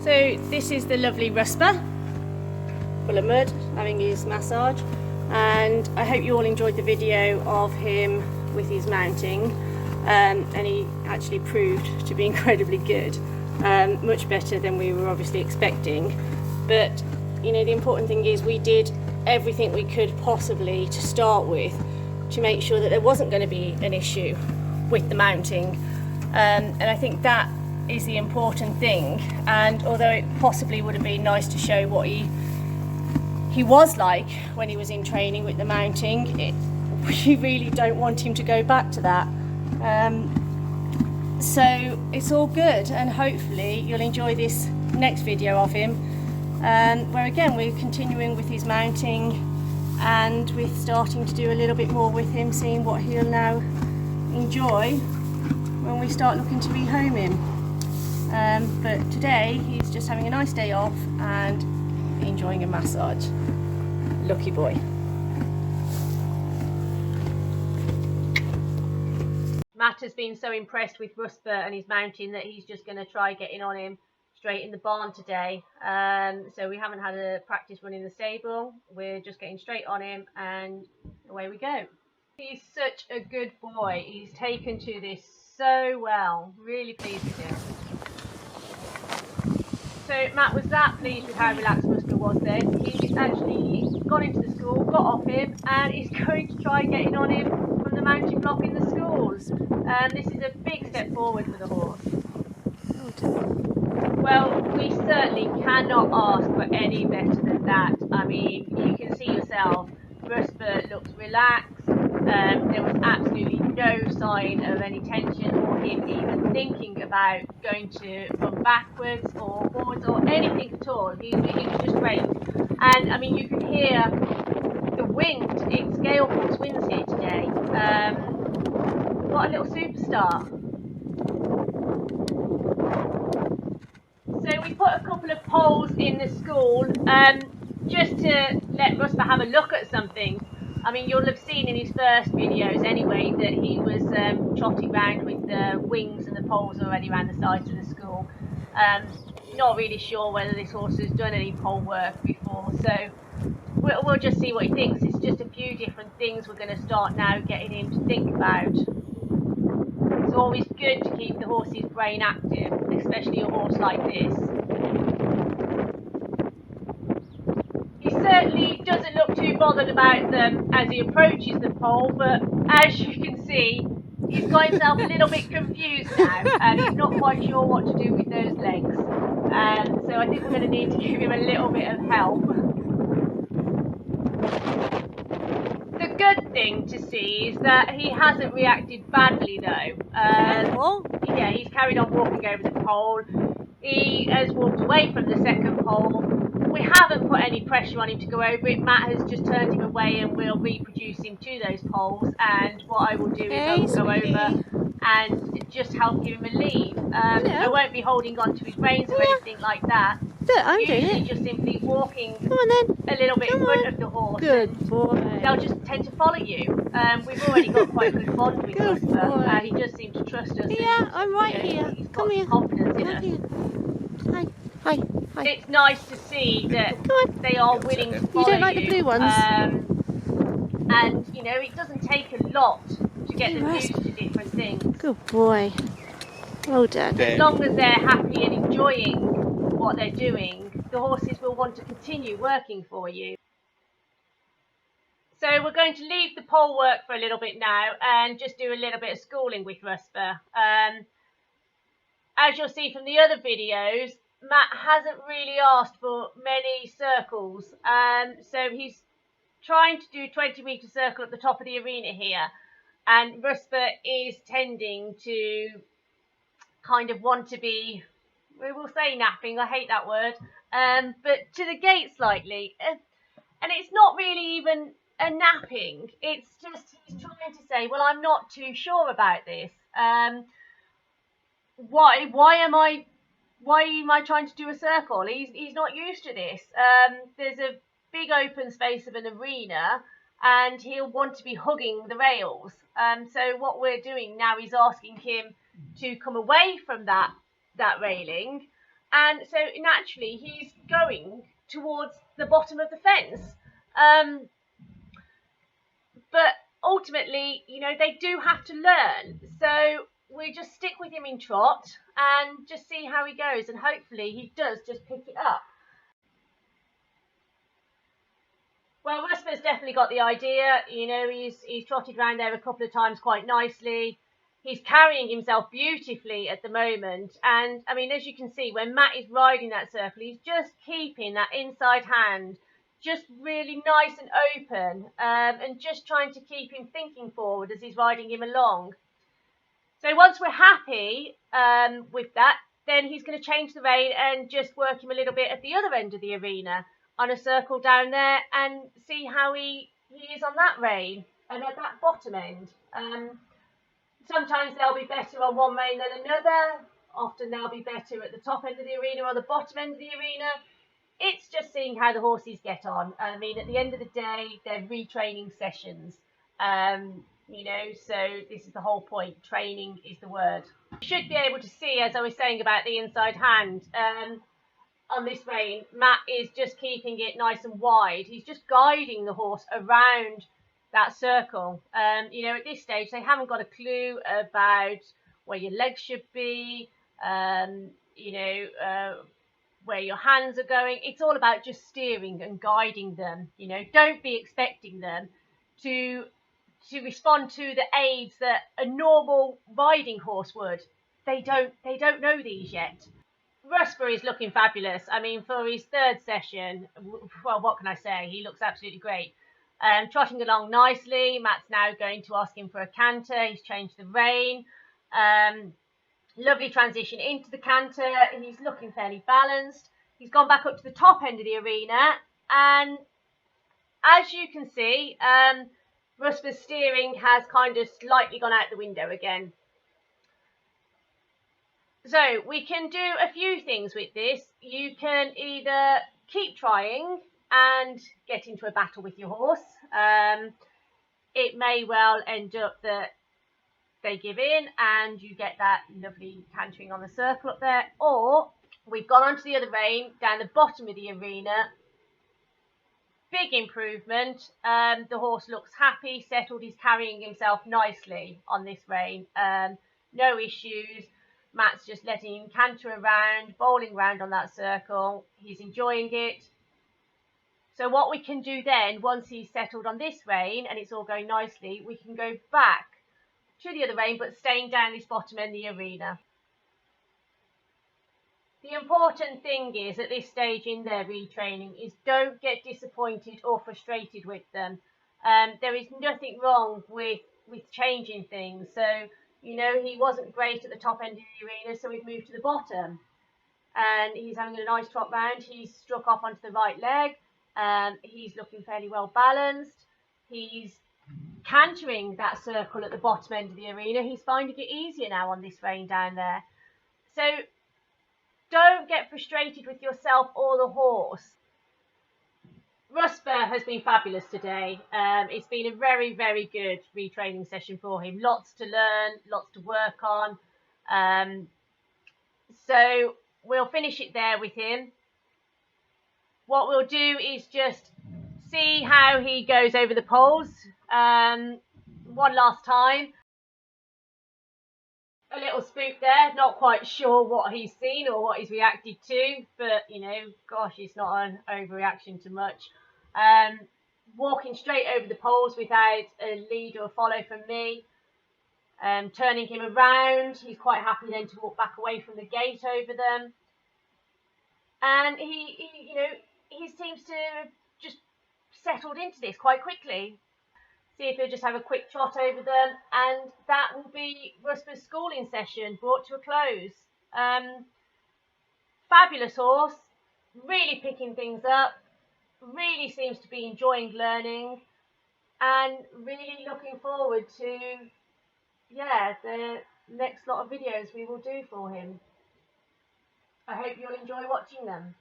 So this is the lovely Rusper, full of mud, having his massage, and I hope you all enjoyed the video of him with his mounting, and he actually proved to be incredibly good, much better than we were obviously expecting. But you know, the important thing is we did everything we could possibly to start with to make sure that there wasn't going to be an issue with the mounting, and I think that is the important thing. And although it possibly would have been nice to show what he was like when he was in training with the mounting, we really don't want him to go back to that. So it's all good, and hopefully you'll enjoy this next video of him, where again we're continuing with his mounting, and we're starting to do a little bit more with him, seeing what he'll now enjoy when we start looking to rehome him. But today he's just having a nice day off and enjoying a massage. Lucky boy. Matt has been so impressed with Rusper and his mounting that he's just going to try getting on him straight in the barn today. So we haven't had a practice run in the stable. We're just getting straight on him and away we go. He's such a good boy. He's taken to this so well. Really pleased with him. So Matt was that pleased with how relaxed Rusper was then. He's actually gone into the school, got off him, and he's going to try getting on him from the mounting block in the schools. This is a big step forward for the horse. Well, we certainly cannot ask for any better than that. I mean, you can see yourself, Rusper looks relaxed. There was absolutely no sign of any tension or him even thinking about going to run backwards or forwards or anything at all. He was just great. And I mean, you can hear the wind. It's gale force winds here today. What a little superstar. So we put a couple of poles in the school just to let Rusper have a look at something. I mean, you'll have seen in his first videos anyway that he was trotting around with the wings and the poles already around the sides of the school. Not really sure whether this horse has done any pole work before, so we'll just see what he thinks. It's just a few different things we're going to start now getting him to think about. It's always good to keep the horse's brain active, especially a horse like this. He certainly doesn't look too bothered about them as he approaches the pole, but as you can see, he's got himself a little bit confused now, and he's not quite sure what to do with those legs. So I think we're going to need to give him a little bit of help. The good thing to see is that he hasn't reacted badly though. Yeah, he's carried on walking over the pole. He has walked away from the second pole. We haven't put any pressure on him to go over it. Matt has just turned him away and we'll reproduce him to those poles. And what I will do is I will go over and just help give him a lead. I won't be holding on to his reins or anything like that. Look, I'm doing Usually it. Just simply walking Come on then. a little bit in front of the horse. Good boy. They'll just tend to follow you. We've already got quite a good bond with Rusper. He just seems to trust us. Yeah, I'm right here. He's got Come here. confidence in us. Hi. Hi. Hi. It's nice to see that they are willing to follow You don't like the blue ones? And you know, it doesn't take a lot to get them used to different things. Good boy. Well done. As long as they're happy and enjoying what they're doing, the horses will want to continue working for you. So we're going to leave the pole work for a little bit now and just do a little bit of schooling with Rusper. As you'll see from the other videos, Matt hasn't really asked for many circles. So he's trying to do 20-metre circle at the top of the arena here. And Rusper is tending to kind of want to be, we will say napping, I hate that word, but to the gate slightly. And it's not really even a napping, it's just he's trying to say, well, I'm not too sure about this. Why am I trying to do a circle? He's not used to this. There's a big open space of an arena and he'll want to be hugging the rails. So what we're doing now is asking him to come away from that railing and so naturally he's going towards the bottom of the fence. But ultimately, you know, they do have to learn. So we just stick with him in trot and just see how he goes, and hopefully he does just pick it up. Well, Rusper's definitely got the idea. You know, he's trotted around there a couple of times quite nicely. He's carrying himself beautifully at the moment. And, I mean, as you can see, when Matt is riding that circle, he's just keeping that inside hand just really nice and open, and just trying to keep him thinking forward as he's riding him along. So once we're happy with that, then he's going to change the rein and just work him a little bit at the other end of the arena on a circle down there, and see how he is on that rein and at that bottom end. Sometimes they'll be better on one rein than another. Often they'll be better at the top end of the arena or the bottom end of the arena. It's just seeing how the horses get on. I mean, at the end of the day, they're retraining sessions. You know, so this is the whole point. Training is the word. You should be able to see, as I was saying about the inside hand, on this rein, Matt is just keeping it nice and wide. He's just guiding the horse around that circle. You know, at this stage, they haven't got a clue about where your legs should be, you know, where your hands are going. It's all about just steering and guiding them. You know, don't be expecting them to respond to the aids that a normal riding horse would. They don't know these yet. Rusper is looking fabulous. I mean, for his third session, well, what can I say? He looks absolutely great. Trotting along nicely. Matt's now going to ask him for a canter. He's changed the rein. Lovely transition into the canter. He's looking fairly balanced. He's gone back up to the top end of the arena, and as you can see, Rusper's steering has kind of slightly gone out the window again. So we can do a few things with this. You can either keep trying and get into a battle with your horse. It may well end up that they give in and you get that lovely cantering on the circle up there, or we've gone onto the other rein down the bottom of the arena. Big improvement. The horse looks happy, settled. He's carrying himself nicely on this rein. No issues. Matt's just letting him canter around, bowling around on that circle. He's enjoying it. So what we can do then, once he's settled on this rein and it's all going nicely, we can go back to the other rein, but staying down this bottom end of the arena. The important thing is, at this stage in their retraining, is don't get disappointed or frustrated with them. There is nothing wrong with changing things. So, you know, he wasn't great at the top end of the arena, so we've moved to the bottom. And he's having a nice trot round. He's struck off onto the right leg. He's looking fairly well balanced. He's cantering that circle at the bottom end of the arena. He's finding it easier now on this rein down there. So don't get frustrated with yourself or the horse. Rusper has been fabulous today. It's been a very, very good retraining session for him. Lots to learn, lots to work on. So we'll finish it there with him. What we'll do is just see how he goes over the poles one last time. A little spook there, not quite sure what he's seen or what he's reacted to, but you know, gosh, it's not an overreaction to much. Walking straight over the poles without a lead or a follow from me, turning him around. He's quite happy then to walk back away from the gate over them, and he you know, he seems to have just settled into this quite quickly. See if he'll just have a quick trot over them, and that will be Rusper's schooling session brought to a close. Fabulous horse, really picking things up, really seems to be enjoying learning, and really looking forward to, yeah, the next lot of videos we will do for him. I hope you'll enjoy watching them.